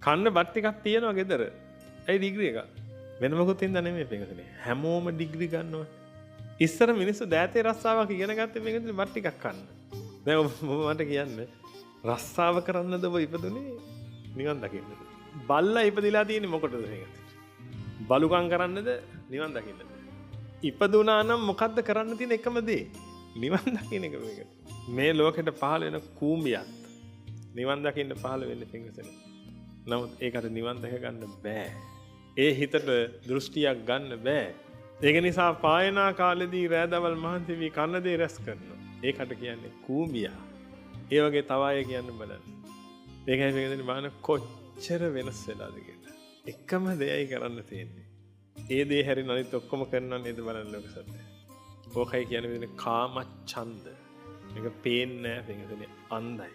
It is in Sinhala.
කන්න බත් ටිකක් තියෙනවා ගෙදර. ඇයි ඩිග්‍රී එක? වෙන මොකුත් හින්දා නෙමෙයි පින්වතුනි. හැමෝම ඩිග්‍රී ගන්නවා. ඉස්සර මිනිස්සු දෑතේ රස්සාවක් ඉගෙන ගත්තේ පින්වතුනි බත් ටිකක් කන්න. දැන් ඔබ මට කියන්නේ රස්සාව කරන්නද ඔබ ඉපදුනේ නිවන් දකින්නද? බල්ලා ඉපදිලා තියෙන්නේ මොකටද මේකට? බලුකම් කරන්නද නිවන් දකින්නද? ඉපදුනා නම් මොකද්ද කරන්න තියෙන එකම දේ? නිවන් දකින්න එක මේක. මේ ලෝකෙට පහළ වෙන කූඹියක් නිවන් දකින්න පහළ වෙන්නේ පින්වතුනි. නමුත් ඒකට නිවන් දැක ගන්න බෑ. ඒ හිතට දෘෂ්ටියක් ගන්න බෑ. ඒක නිසා පායනා කාලෙදී රෑදවල් මහන්සි වී කන්න දේ රැස් කරනවා. ඒකට කියන්නේ කූඹියා. ඒ වගේ තව අය කියන්න බලන්න. ඒකයි මේකෙන් බලන්න කොච්චර වෙනස් වෙලාද කියලා. එකම දෙයයි කරන්න තියෙන්නේ. ඒ දේ හැරින් අනිත් ඔක්කොම කරනවා නේද බලන්න ලෝක සත්‍යය. ඕකයි කියන්නේ කාම ඡන්ද. මේක පේන්නේ නැහැ පිටුනේ අන්ධයි.